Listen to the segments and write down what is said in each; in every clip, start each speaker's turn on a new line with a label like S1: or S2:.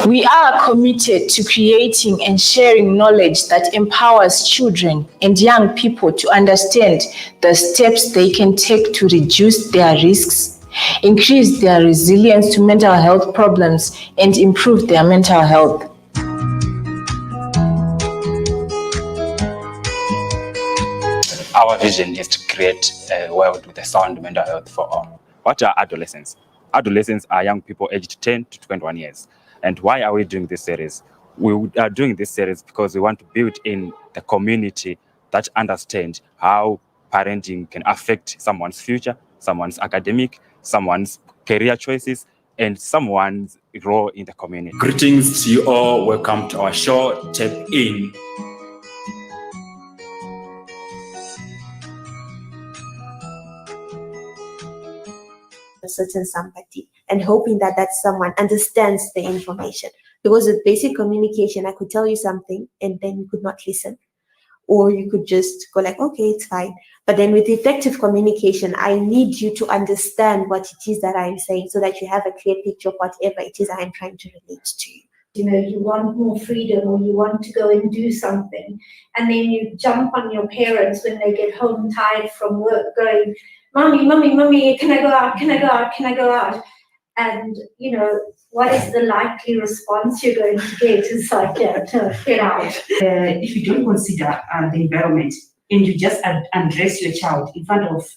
S1: We are committed to creating and sharing knowledge that empowers children and young people to understand the steps they can take to reduce their risks, increase their resilience to mental health problems, and improve their mental health.
S2: Our vision is to create a world with a sound mental health for all. What are adolescents? Adolescents are young people aged 10 to 21 years. And why are we doing this series? We are doing this series because we want to build in the community that understands how parenting can affect someone's future, someone's academic, someone's career choices, and someone's role in the community.
S3: Greetings to you all. Welcome to our show, Tap In.
S4: A certain somebody and hoping that that someone understands the information, because with basic communication I could tell you something and then you could not listen, or you could just go like, okay, it's fine. But then with effective communication, I need you to understand what it is that I'm saying so that you have a clear picture of whatever it is I'm trying to relate to you.
S5: You know, you want more freedom, or you want to go and do something, and then you jump on your parents when they get home tired from work going, Mommy, can I go out? Can I go out? Can I go out? And, you know, what is the likely response you're going to get? Is like, yeah, get out.
S6: If you don't consider the environment and you just undress your child in front of,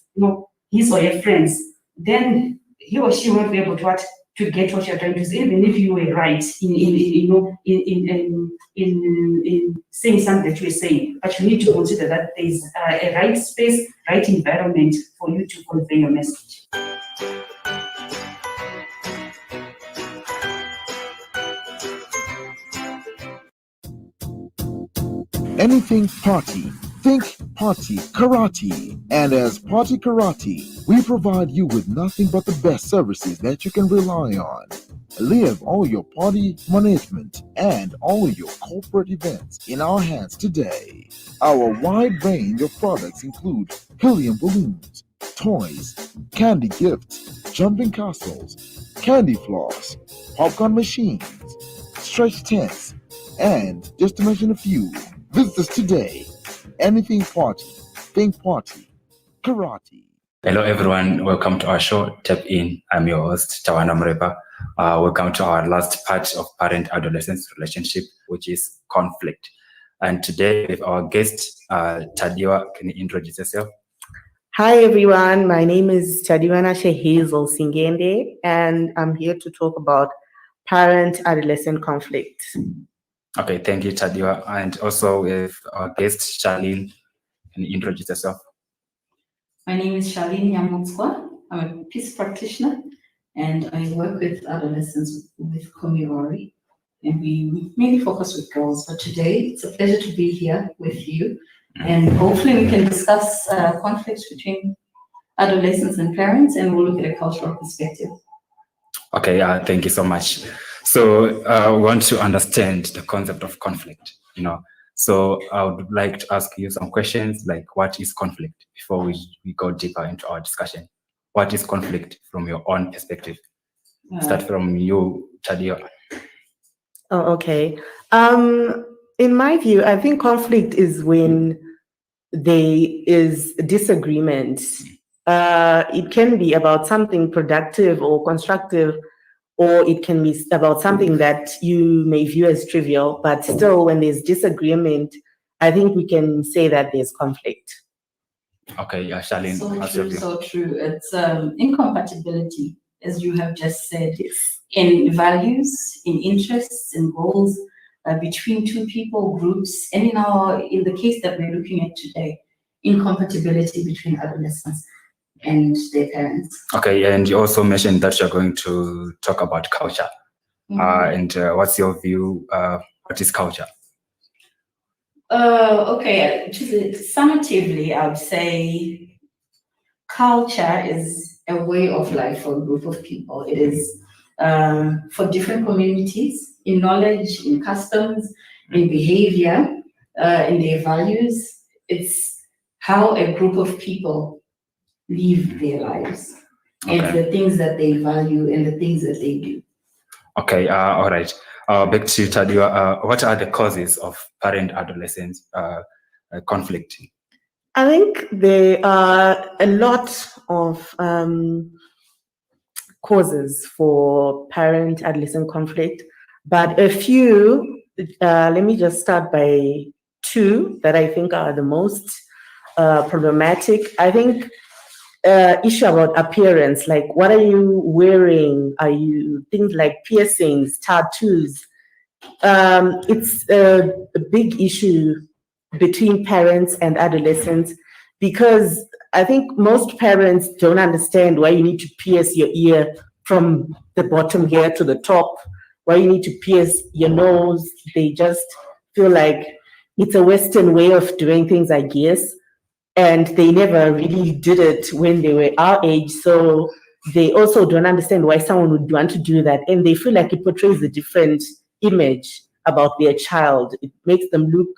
S6: his or her friends, then he or she won't be able to get what you're trying to say, even if you were right in saying something that you were saying. But you need to consider that there's a right space, right environment for you to convey your message.
S7: Anything party, think party karate. And as Party Karate, we provide you with nothing but the best services that you can rely on. Leave all your party management and all your corporate events in our hands today. Our wide range of products include helium balloons, toys, candy gifts, jumping castles, candy floss, popcorn machines, stretch tents, and just to mention a few. Visit us today. Anything party, think party, karate.
S2: Hello everyone, welcome to our show, Tap In. I'm your host, Tawana Mrepa. Welcome to our last part of parent-adolescent relationship, which is conflict. And today with our guest, Tadiwa, can you introduce yourself?
S8: Hi everyone, my name is Tadiwa Hazel Singende, and I'm here to talk about parent-adolescent conflict.
S2: Okay, thank you, Tadiwa. And also with our guest, Charlene, can you introduce yourself?
S9: My name is Charlene Yamutswa. I'm a peace practitioner, and I work with adolescents with Komirori, and we mainly focus with girls. But today, it's a pleasure to be here with you, and hopefully we can discuss conflicts between adolescents and parents, and we'll look at a cultural perspective.
S2: Okay, thank you so much. So we want to understand the concept of conflict, So I would like to ask you some questions like, what is conflict, before we go deeper into our discussion? What is conflict from your own perspective? Start from you, Tadiwa.
S8: Oh, okay. In my view, I think conflict is when there is disagreement. It can be about something productive or constructive, or it can be about something that you may view as trivial, but still when there's disagreement, I think we can say that there's conflict.
S2: Okay, yeah, Charlene.
S9: So true. It's incompatibility, as you have just said, in values, in interests, in goals between two people, groups, and in the case that we're looking at today, incompatibility between adolescents and their parents. Okay,
S2: and you also mentioned that you're going to talk about culture. And what's your view? What is culture?
S9: Okay, summatively, I would say culture is a way of life for a group of people. It is for different communities in knowledge, in customs, in behavior, in their values. It's how a group of people live their lives, and the things that they value and the things that they do.
S2: Okay, all right. Back to Tadia, what are the causes of parent-adolescent conflict?
S8: I think there are a lot of causes for parent-adolescent conflict, but a few, let me just start by two that I think are the most problematic. I think issue about appearance, like what are you wearing? Are you things like piercings, tattoos? It's a big issue between parents and adolescents because I think most parents don't understand why you need to pierce your ear from the bottom here to the top, why you need to pierce your nose. They just feel like it's a Western way of doing things, I guess. And they never really did it when they were our age. So they also don't understand why someone would want to do that. And they feel like it portrays a different image about their child. It makes them look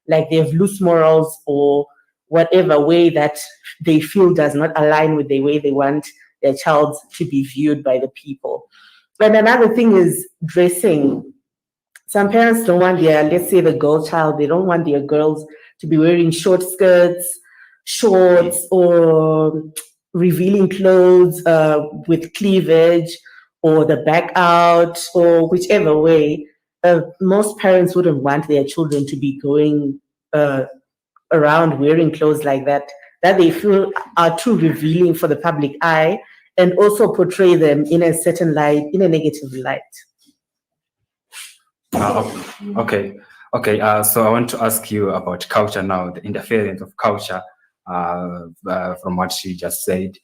S8: like they have loose morals or whatever way that they feel does not align with the way they want their child to be viewed by the people. And another thing is dressing. Some parents don't want their, let's say the girl child, they don't want their girls to be wearing short skirts, shorts, or revealing clothes with cleavage or the back out or whichever way. Most parents wouldn't want their children to be going around wearing clothes like that they feel are too revealing for the public eye and also portray them in a certain light, in a negative light.
S2: Okay. So I want to ask you about culture now, the interference of culture from what she just said.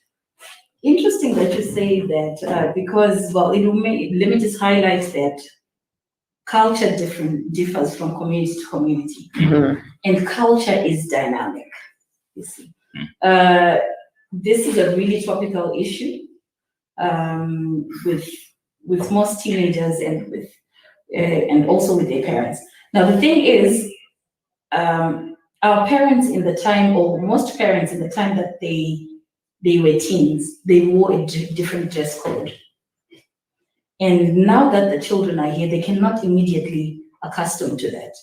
S9: Interesting that you say that because, well, let me just highlight that culture differs from community to community, and culture is dynamic. You see, this is a really topical issue with most teenagers and also with their parents. Now the thing is, our parents in the time, or most parents in the time that they were teens, they wore a different dress code. And now that the children are here, they cannot immediately accustom to that.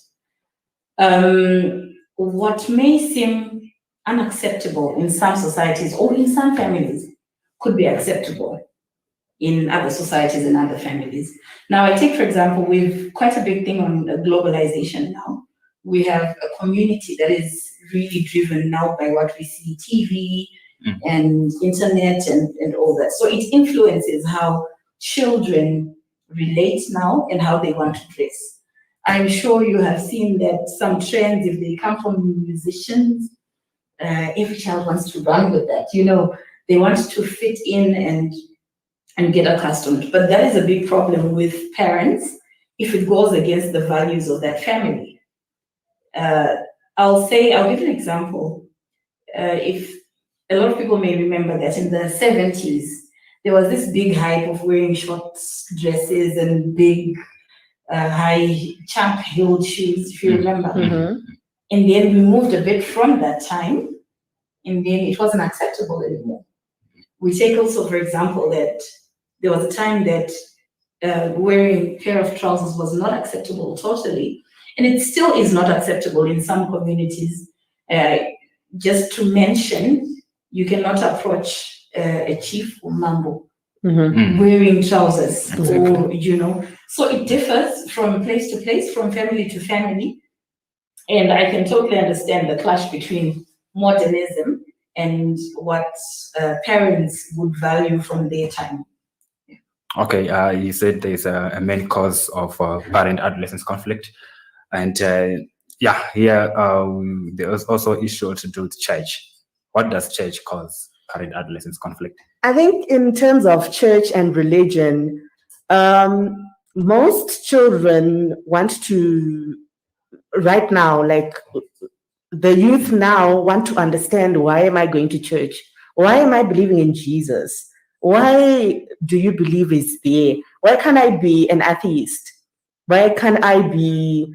S9: What may seem unacceptable in some societies or in some families could be acceptable in other societies and other families. Now, I take, for example, we've quite a big thing on globalization now. We have a community that is really driven now by what we see, TV and internet and all that. So it influences how children relate now and how they want to dress. I'm sure you have seen that some trends, if they come from musicians, every child wants to run with that. You know, they want to fit in and get accustomed. But that is a big problem with parents if it goes against the values of that family. I'll give an example. If a lot of people may remember that in the 70s, there was this big hype of wearing short dresses and big high champ heel shoes, if you remember. And then we moved a bit from that time, and then it wasn't acceptable anymore. We take also, for example, that there was a time that wearing a pair of trousers was not acceptable totally, and it still is not acceptable in some communities. Just to mention, you cannot approach a chief or mambo wearing trousers, or, you know. So it differs from place to place, from family to family. And I can totally understand the clash between modernism and what parents would value from their time.
S2: Okay, you said there's a main cause of parent-adolescent conflict. And here there's also issue to do with church. What does church cause parent-adolescent conflict?
S8: I think in terms of church and religion, most children want to, right now, like the youth now want to understand, why am I going to church? Why am I believing in Jesus? Why do you believe is there? Why can't I be an atheist? Why can't I be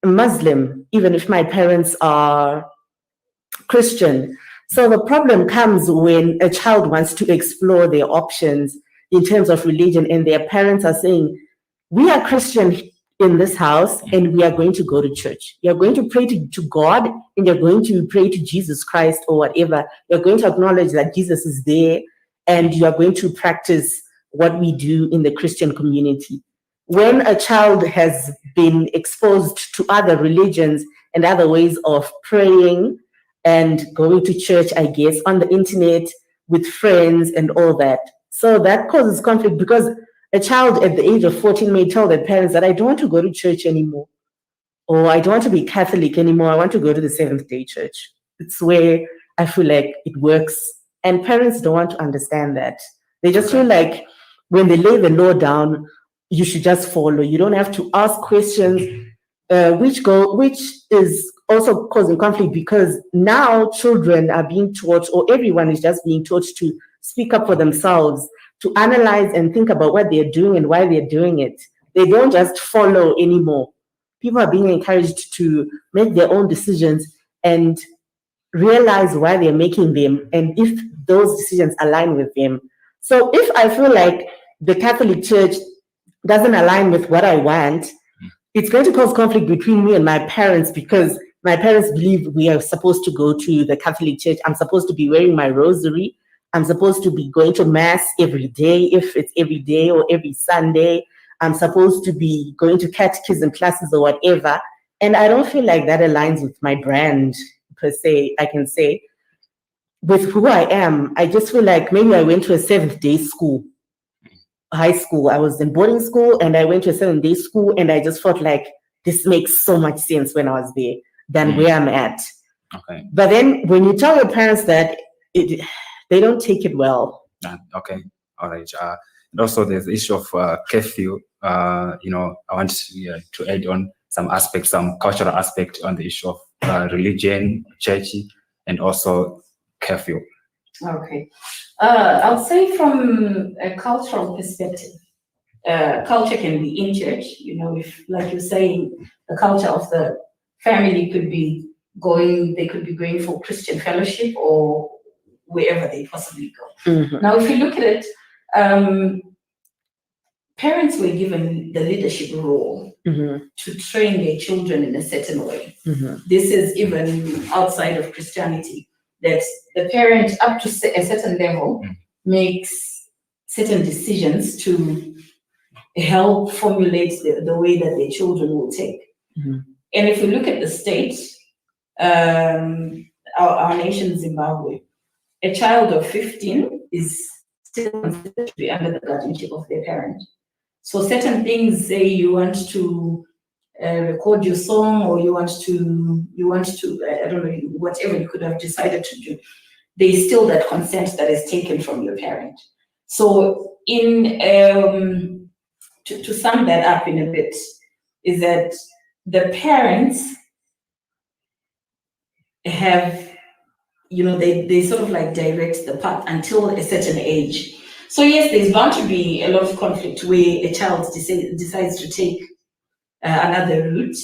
S8: a Muslim, even if my parents are Christian? So the problem comes when a child wants to explore their options in terms of religion, and their parents are saying, we are Christian, in this house, and we are going to go to church. You're going to pray to God, and you're going to pray to Jesus Christ or whatever. You're going to acknowledge that Jesus is there, and you are going to practice what we do in the Christian community. When a child has been exposed to other religions and other ways of praying and going to church, I guess, on the internet with friends and all that, so that causes conflict, because a child at the age of 14 may tell their parents that I don't want to go to church anymore, or I don't want to be Catholic anymore, I want to go to the Seventh-day Church. It's where I feel like it works, and parents don't want to understand that. They just feel like when they lay the law down, you should just follow. You don't have to ask questions, which is also causing conflict, because now children are being taught, or everyone is just being taught, to speak up for themselves, to analyze and think about what they're doing and why they're doing it. They don't just follow anymore. People are being encouraged to make their own decisions and realize why they're making them and if those decisions align with them. So if I feel like the Catholic Church doesn't align with what I want, it's going to cause conflict between me and my parents, because my parents believe we are supposed to go to the Catholic Church. I'm supposed to be wearing my rosary. I'm supposed to be going to mass every day, if it's every day or every Sunday. I'm supposed to be going to catechism classes or whatever. And I don't feel like that aligns with my brand, per se, I can say. With who I am, I just feel like maybe I went to a seventh-day school, high school. I was in boarding school and I went to a seventh-day school, and I just felt like this makes so much sense when I was there than where I'm at.
S2: Okay.
S8: But then when you tell your parents that, they don't take it well.
S2: Okay. All right. And also there's the issue of curfew. I want to add on some aspects, some cultural aspect on the issue of religion, church, and also curfew.
S9: Okay. I'll say from a cultural perspective, culture can be in church, if, like you're saying, the culture of the family could be going for Christian fellowship or wherever they possibly go.
S8: Mhm.
S9: Now, if you look at it, parents were given the leadership role
S8: Mhm.
S9: to train their children in a certain way.
S8: Mhm.
S9: This is even outside of Christianity, that the parent up to a certain level makes certain decisions to help formulate the way that their children will take.
S8: Mhm.
S9: And if you look at the state, our nation, Zimbabwe, a child of 15 is still considered to be under the guardianship of their parent. So certain things, say you want to record your song, or you want to, I don't know, whatever you could have decided to do, there's still that consent that is taken from your parent. So to sum that up in a bit, is that the parents have, they sort of like direct the path until a certain age. So yes, there's bound to be a lot of conflict where a child decides to take another route.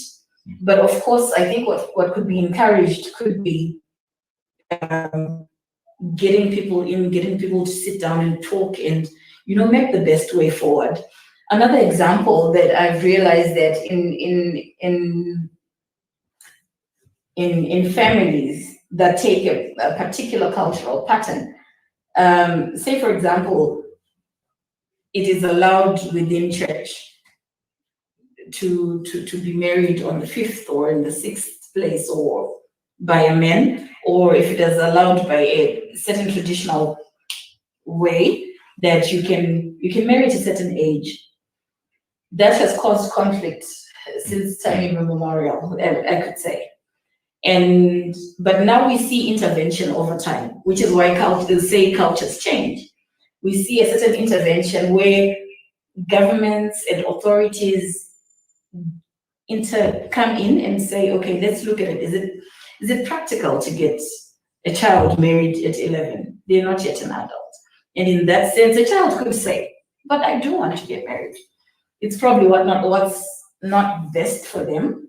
S9: But of course, I think what could be encouraged could be getting people to sit down and talk and, make the best way forward. Another example that I've realized that in families that take a particular cultural pattern, say for example, it is allowed within church to be married on the 5th or in the 6th place, or by a man, or if it is allowed by a certain traditional way that you can marry at a certain age. That has caused conflict since time immemorial, I could say. But now we see intervention over time, which is why cultures change. We see a certain intervention where governments and authorities come in and say, okay, let's look at it. Is it practical to get a child married at 11? They're not yet an adult. And in that sense, a child could say, but I do want to get married. It's probably what's not best for them.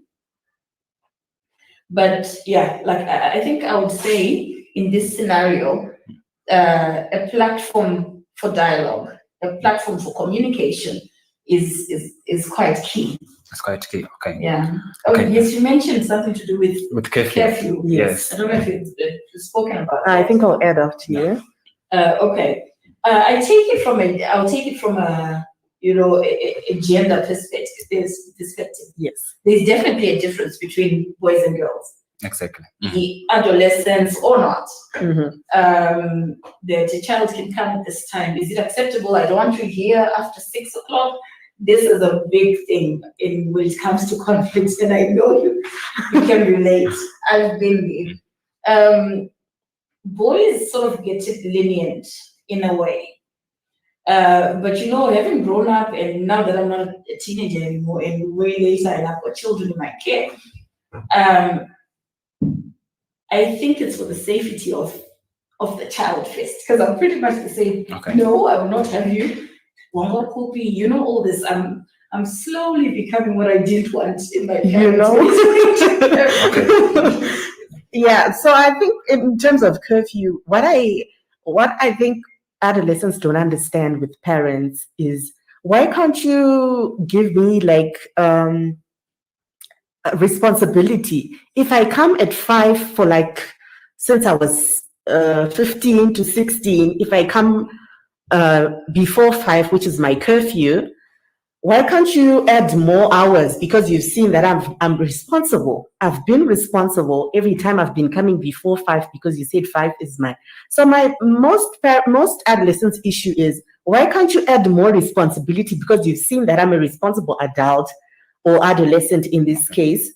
S9: But yeah, like I think I would say in this scenario, a platform for dialogue, a platform for communication is quite key.
S2: That's quite key. Okay.
S9: Yeah. Oh,
S2: Okay.
S9: yes, you mentioned something to do with
S2: curfew.
S9: curfew.
S2: Yes.
S9: I don't know if you've spoken about
S8: I
S9: that.
S8: think I'll add up to you.
S9: Okay. I'll take it from a gender perspective.
S8: Yes.
S9: There's definitely a difference between boys and girls.
S2: Exactly.
S9: The adolescents or not.
S8: Mm-hmm.
S9: That a child can come at this time. Is it acceptable? I don't want you here after 6 o'clock. This is a big thing when it comes to conflicts, and I know you can relate. I've been there. Boys sort of get it lenient in a way. But having grown up and now that I'm not a teenager anymore, and way later I've got children in my care, I think it's for the safety of the child first, because I'm pretty much the same.
S2: Okay.
S9: No, I will not have you. One more copy, all this. I'm slowly becoming what I didn't want in my parents.
S2: Okay.
S8: Yeah, so I think in terms of curfew, what I think adolescents don't understand with parents is, why can't you give me like a responsibility? If I come at 5 for since I was 15 to 16, if I come before 5, which is my curfew, why can't you add more hours? Because you've seen that I'm responsible. I've been responsible every time I've been coming before 5, because you said 5 is mine. So my most adolescents' issue is, why can't you add more responsibility? Because you've seen that I'm a responsible adult or adolescent in this case,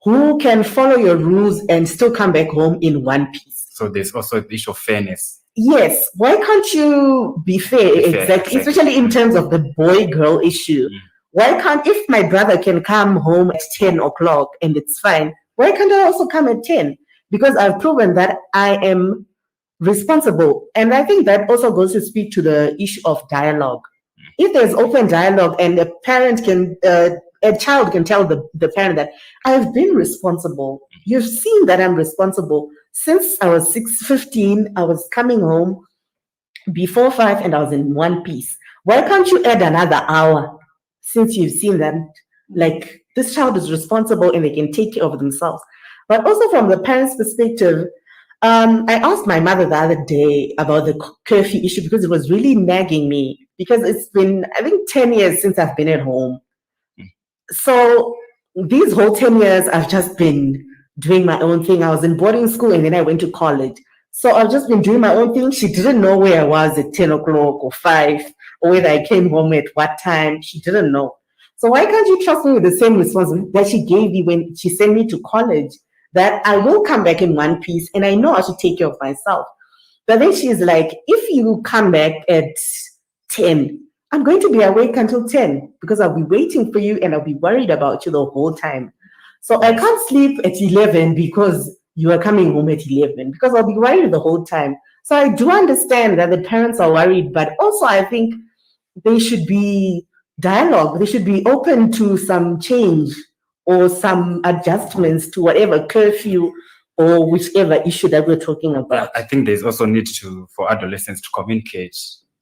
S8: who can follow your rules and still come back home in one piece.
S2: So there's also the issue of fairness.
S8: Yes, why can't you be fair? Exactly, especially in terms of the boy-girl issue. Why can't, if my brother can come home at 10 o'clock and it's fine, why can't I also come at 10? Because I've proven that I am responsible. And I think that also goes to speak to the issue of dialogue. If there's open dialogue and a child can tell the parent that I've been responsible. You've seen that I'm responsible. Since I was 15, I was coming home before 5 and I was in one piece. Why can't you add another hour, since you've seen that this child is responsible and they can take care of themselves? But also from the parents' perspective, I asked my mother the other day about the curfew issue, because it was really nagging me, because it's been, I think, 10 years since I've been at home. So these whole 10 years, I've just been doing my own thing. I was in boarding school and then I went to college. So I've just been doing my own thing. She didn't know where I was at 10 o'clock or 5, or whether I came home at what time. She didn't know. So why can't you trust me with the same responsibility that she gave me when she sent me to college, that I will come back in one piece and I know I should take care of myself? But then she's like, if you come back at 10, I'm going to be awake until 10, because I'll be waiting for you and I'll be worried about you the whole time. So I can't sleep at 11 because you are coming home at 11, because I'll be worried the whole time. So I do understand that the parents are worried, but also I think they should be dialogue. They should be open to some change or some adjustments to whatever curfew or whichever issue that we're talking about.
S2: I think there's also need for adolescents to communicate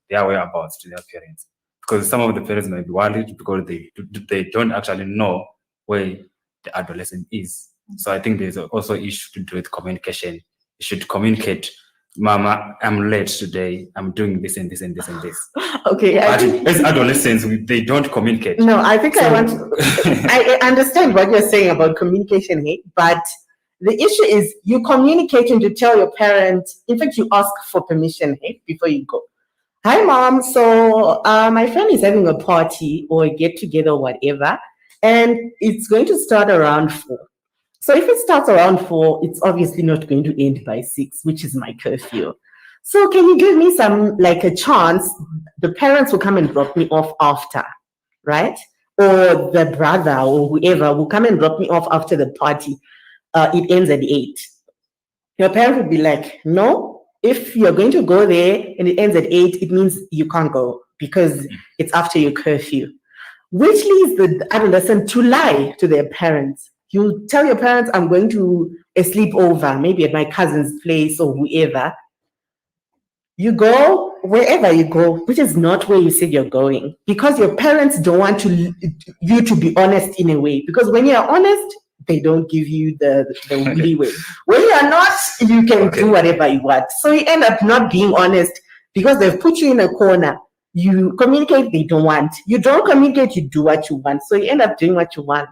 S2: their whereabouts to their parents, because some of the parents might be worried because they don't actually know where the adolescent is. So I think there's also issue to do with communication. You should communicate, Mama, I'm late today. I'm doing this and this and this and this.
S8: Okay.
S2: But as adolescents, they don't communicate.
S8: No, I think I understand what you're saying about communication here, but the issue is you communicating to tell your parents. In fact, you ask for permission before you go. Hi, Mom. So my friend is having a party or a get together or whatever, and it's going to start around 4. So if it starts around 4, it's obviously not going to end by 6, which is my curfew. So can you give me a chance? The parents will come and drop me off after, right? Or the brother or whoever will come and drop me off after the party. It ends at 8. Your parent would be like, no, if you're going to go there and it ends at 8, it means you can't go because it's after your curfew. Which leads the adolescent to lie to their parents. You tell your parents, I'm going to a sleepover, maybe at my cousin's place or whoever. You go, wherever you go, which is not where you said you're going, because your parents don't want you to be honest in a way. Because when you're honest, they don't give you the leeway. When you're not, you can do whatever you want. So you end up not being honest because they've put you in a corner. You communicate, they don't want. You don't communicate, you do what you want. So you end up doing what you want.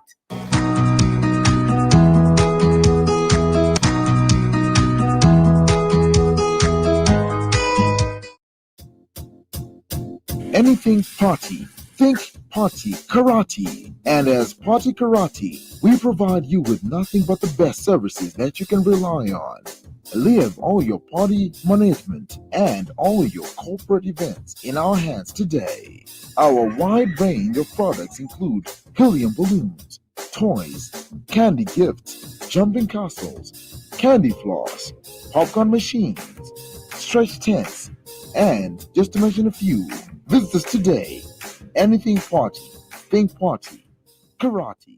S7: Anything party, think party karate. And as Party Karate, we provide you with nothing but the best services that you can rely on. Leave all your party management and all your corporate events in our hands today. Our wide range of products include helium balloons, toys, candy gifts, jumping castles, candy floss, popcorn machines, stretch tents, and just to mention a few. Visit us today. Anything party, think party, karate.